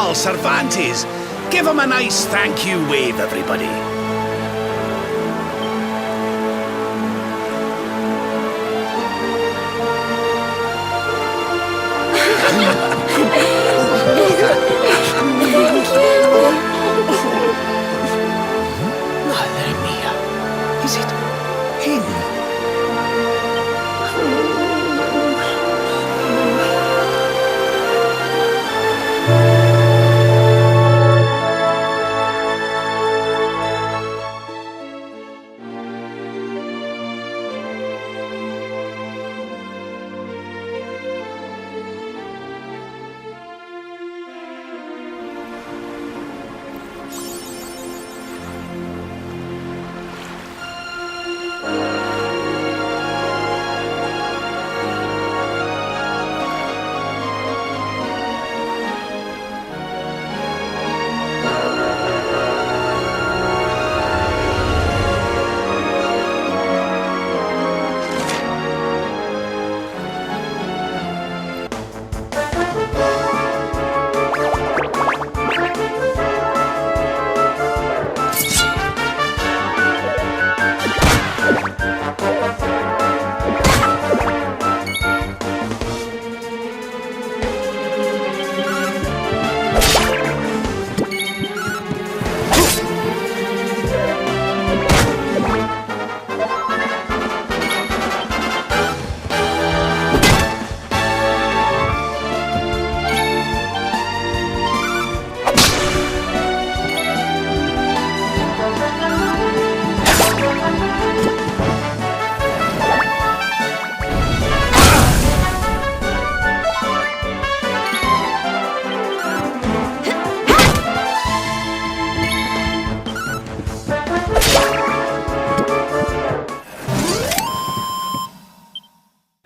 Admiral Cervantes. Give him a nice thank you wave, everybody. Madre mía. Is it him?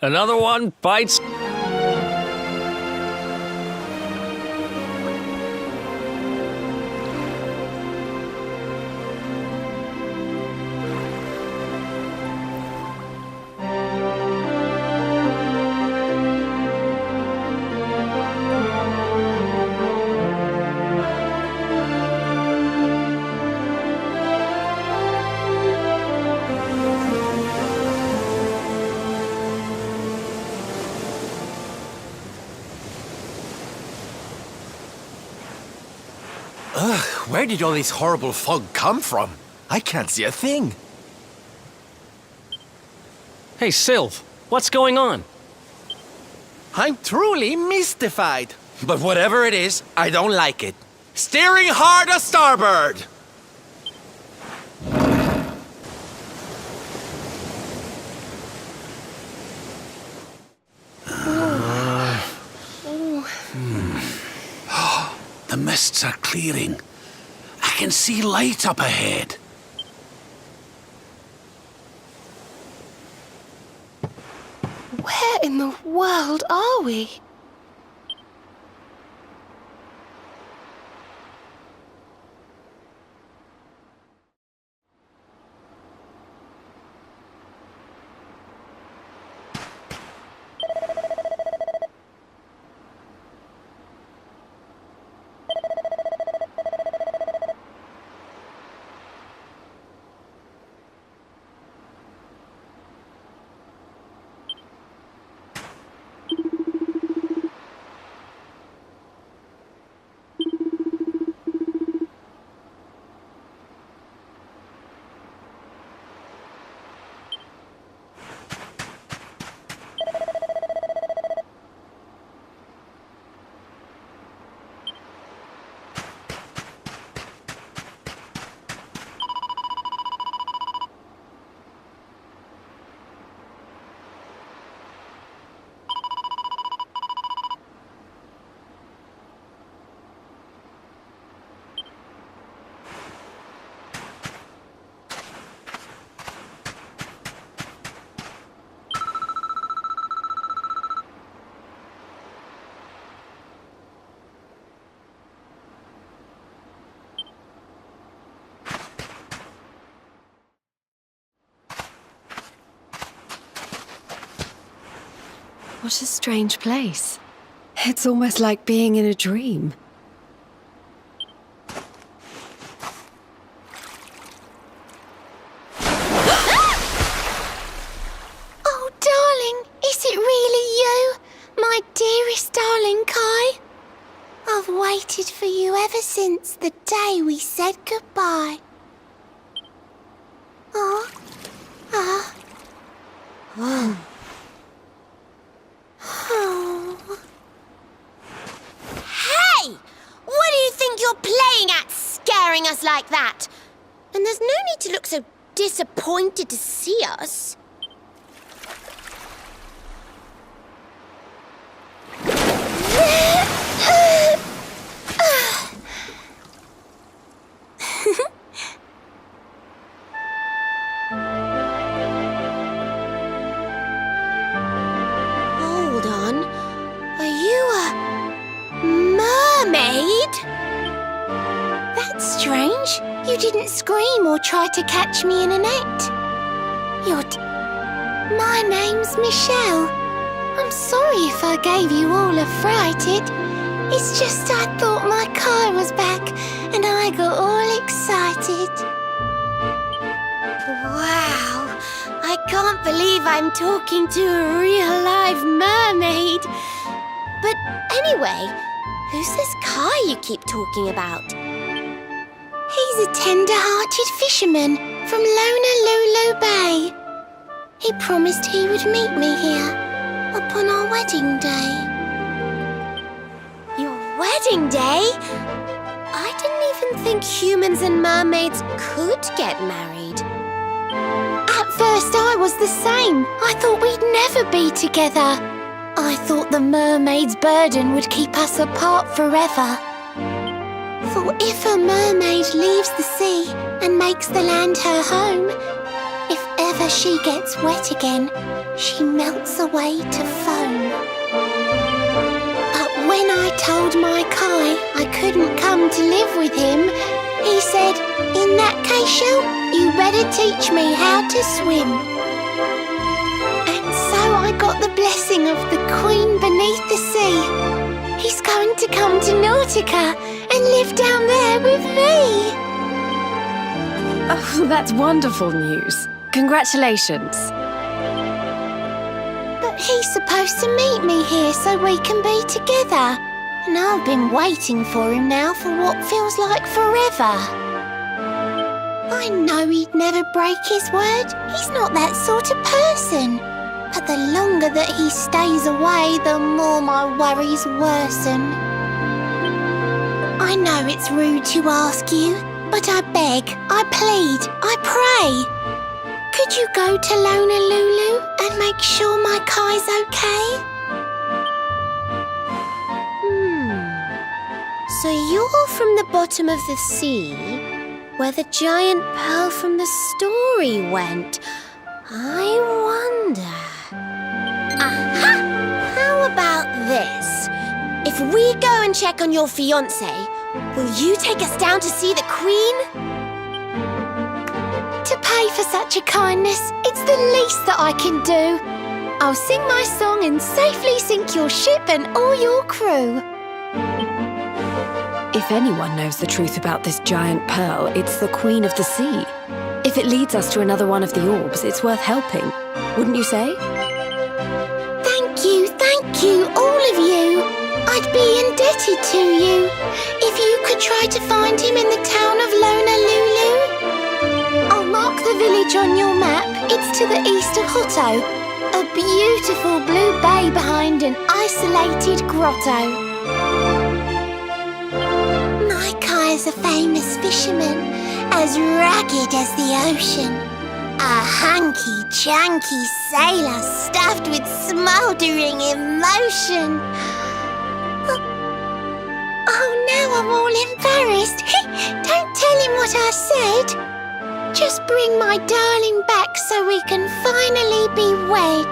Another one bites. Ugh, where did all this horrible fog come from? I can't see a thing. Hey, Sylv, what's going on? I'm truly mystified. But whatever it is, I don't like it. Steering hard a starboard! The mists are clearing. I can see light up ahead. Where in the world are we? What a strange place. It's almost like being in a dream. since the day we said goodbye. Oh. Hey! What do you think you're playing at, scaring us like that? And there's no need to look so disappointed to see us. Hold on. Are you a mermaid? That's strange. You didn't scream or try to catch me in a net. My name's Michelle. I'm sorry if I gave you all a fright. It's just I thought my car was back and I got all excited. Wow, I can't believe I'm talking to a real live mermaid. But anyway, who's this guy you keep talking about? He's a tender-hearted fisherman from Honolulu Bay. He promised he would meet me here upon our wedding day. Your wedding day? I didn't even think humans and mermaids could get married. At first I was the same. I thought we'd never be together. I thought the mermaid's burden would keep us apart forever. For if a mermaid leaves the sea and makes the land her home, if ever she gets wet again, she melts away to foam. But when I told my Kai I couldn't come to live with him, he said, "In that case, you better teach me how to swim." And so I got the blessing of the Queen beneath the sea. He's going to come to Nautica and live down there with me. Oh, that's wonderful news. Congratulations. But he's supposed to meet me here so we can be together. And I've been waiting for him now for what feels like forever. I know he'd never break his word. He's not that sort of person. But the longer that he stays away, the more my worries worsen. I know it's rude to ask you, but I beg, I plead, I pray. Could you go to Honolulu and make sure my Kai's okay? So you're from the bottom of the sea, where the giant pearl from the story went. I wonder... Aha! How about this? If we go and check on your fiancé, will you take us down to see the Queen? To pay for such a kindness, it's the least that I can do. I'll sing my song and safely sink your ship and all your crew. If anyone knows the truth about this giant pearl, it's the Queen of the Sea. If it leads us to another one of the orbs, it's worth helping. Wouldn't you say? Thank you, all of you. I'd be indebted to you. If you could try to find him in the town of Honolulu. I'll mark the village on your map. It's to the east of Hutto. A beautiful blue bay behind an isolated grotto. My Kai is a famous fisherman, as rugged as the ocean. A hanky-janky sailor stuffed with smouldering emotion. Oh, now I'm all embarrassed. Don't tell him what I said. Just bring my darling back so we can finally be wed.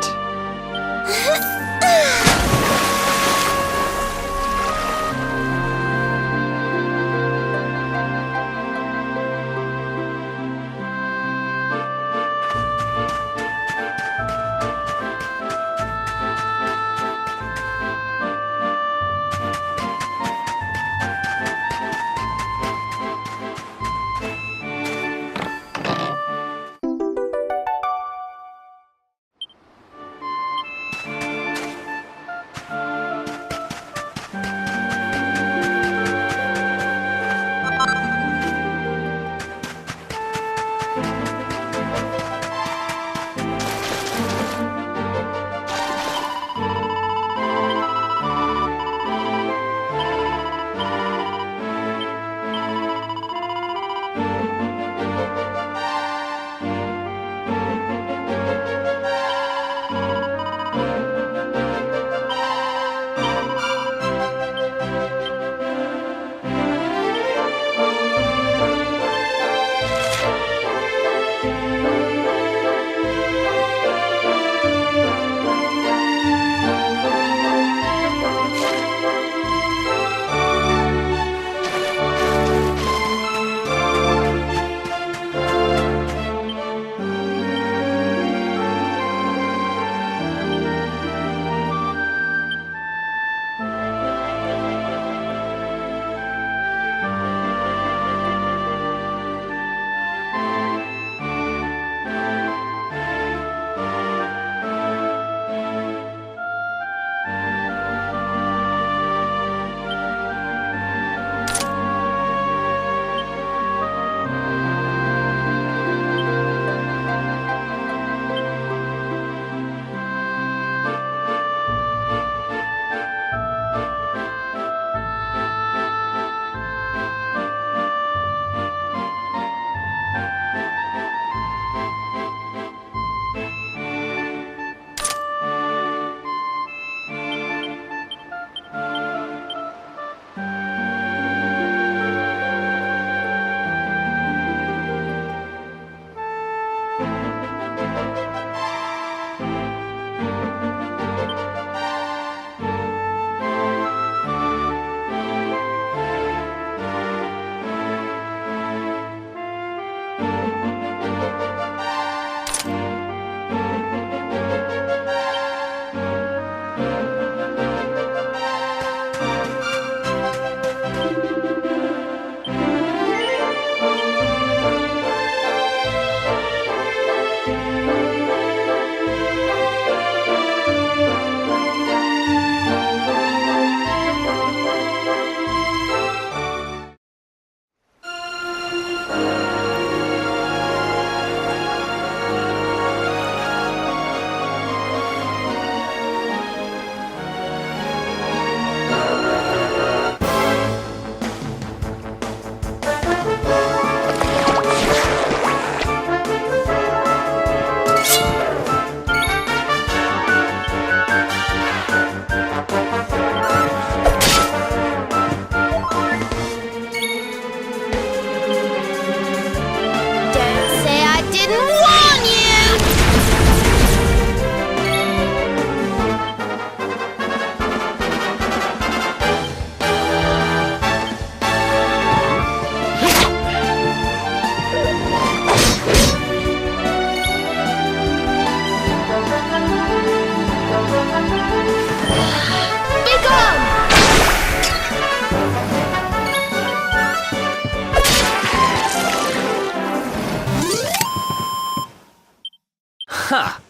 Ha!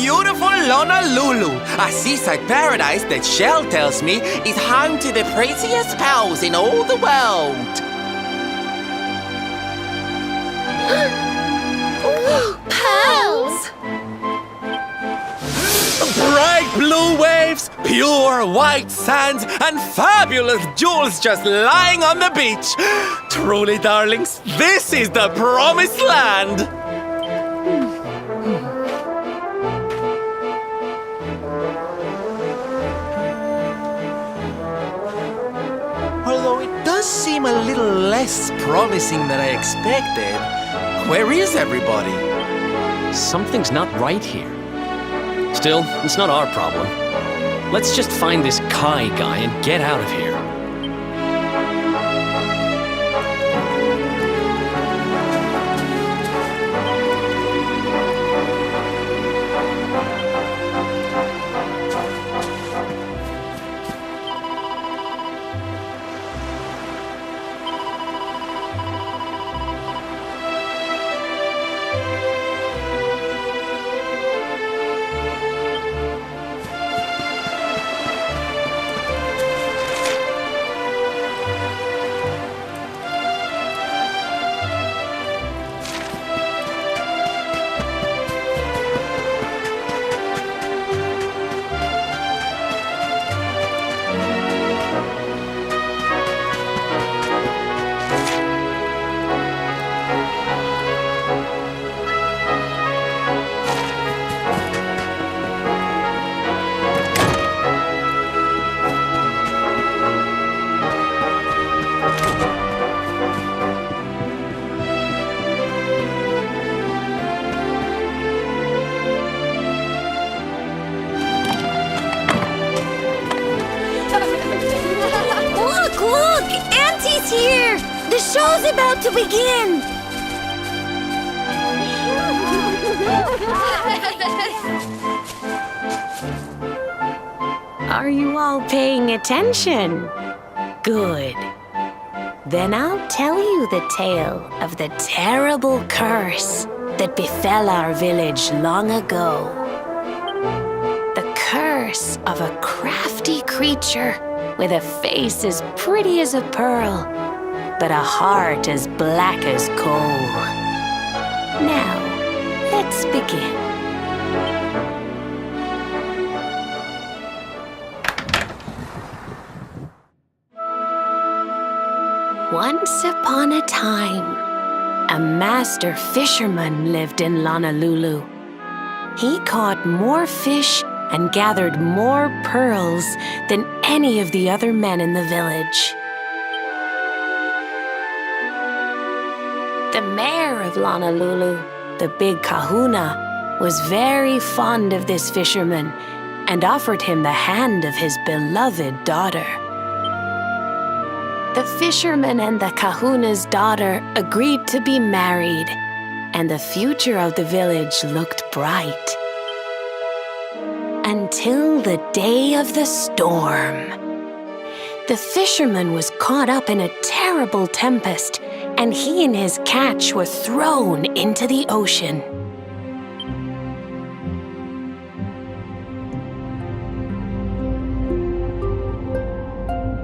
beautiful Honolulu, a seaside paradise that Shell tells me is home to the prettiest pearls in all the world. Pearls! Bright blue waves, pure white sands, and fabulous jewels just lying on the beach. Truly, darlings, this is the promised land. Although it does seem a little less promising than I expected, where is everybody? Something's not right here. Still, it's not our problem. Let's just find this Kai guy and get out of here. Look! Auntie's here! The show's about to begin! Are you all paying attention? Good. Then I'll tell you the tale of the terrible curse that befell our village long ago. The curse of a crafty creature with a face as pretty as a pearl, but a heart as black as coal. Now, let's begin. Once upon a time, a master fisherman lived in Honolulu. He caught more fish and gathered more pearls than any of the other men in the village. The mayor of Honolulu, the big kahuna, was very fond of this fisherman and offered him the hand of his beloved daughter. The fisherman and the kahuna's daughter agreed to be married, and the future of the village looked bright. Until the day of the storm. The fisherman was caught up in a terrible tempest, and he and his catch were thrown into the ocean.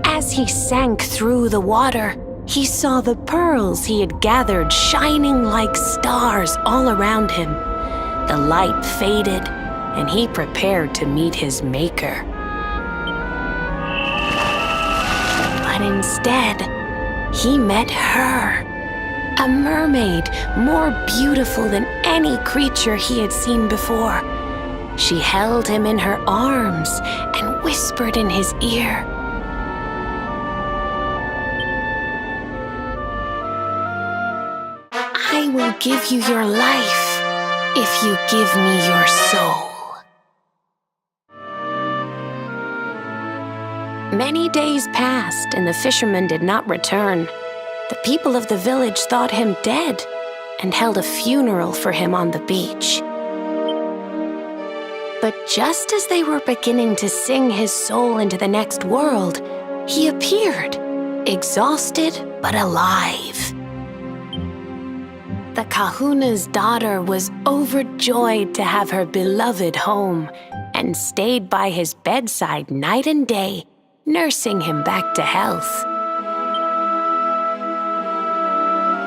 As he sank through the water, he saw the pearls he had gathered shining like stars all around him. The light faded, and he prepared to meet his maker. But instead, he met her, a mermaid more beautiful than any creature he had seen before. She held him in her arms and whispered in his ear, "I will give you your life if you give me your soul." Many days passed, and the fisherman did not return. The people of the village thought him dead and held a funeral for him on the beach. But just as they were beginning to sing his soul into the next world, he appeared, exhausted but alive. The Kahuna's daughter was overjoyed to have her beloved home and stayed by his bedside night and day, nursing him back to health.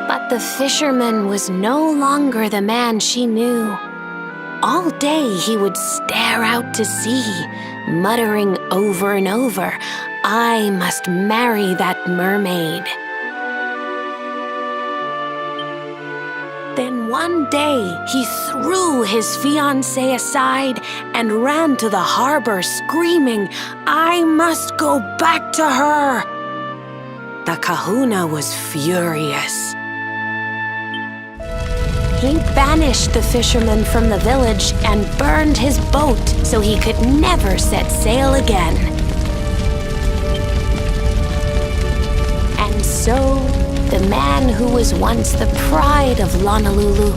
But the fisherman was no longer the man she knew. All day he would stare out to sea, muttering over and over, "I must marry that mermaid." Then one day he threw his fiancée aside and ran to the harbor screaming, "I must go back to her." The kahuna was furious. He banished the fisherman from the village and burned his boat so he could never set sail again. And so, the man who was once the pride of Honolulu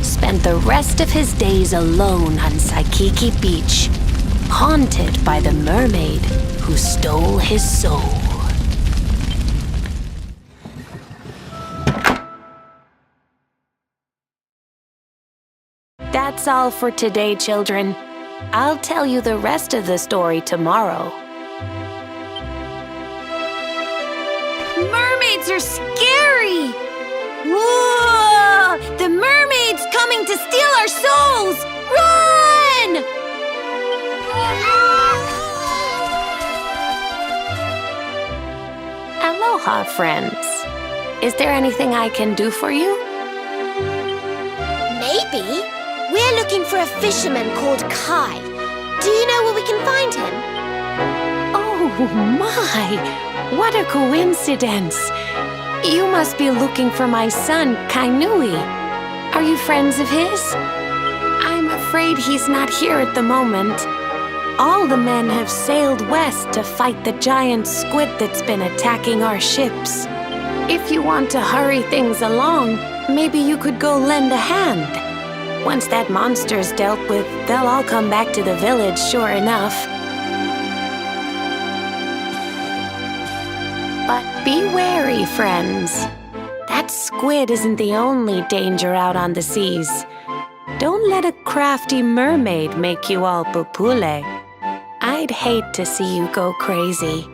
spent the rest of his days alone on Saikiki Beach, haunted by the mermaid who stole his soul. That's all for today, children. I'll tell you the rest of the story tomorrow. Mermaids are scary! Whoa! The mermaid's coming to steal our souls! Run! Aloha, friends. Is there anything I can do for you? Maybe. We're looking for a fisherman called Kai. Do you know where we can find him? Oh my! What a coincidence! You must be looking for my son, Kainui. Are you friends of his? I'm afraid he's not here at the moment. All the men have sailed west to fight the giant squid that's been attacking our ships. If you want to hurry things along, maybe you could go lend a hand. Once that monster's dealt with, they'll all come back to the village, sure enough. But be wary, friends. That squid isn't the only danger out on the seas. Don't let a crafty mermaid make you all pupule. I'd hate to see you go crazy.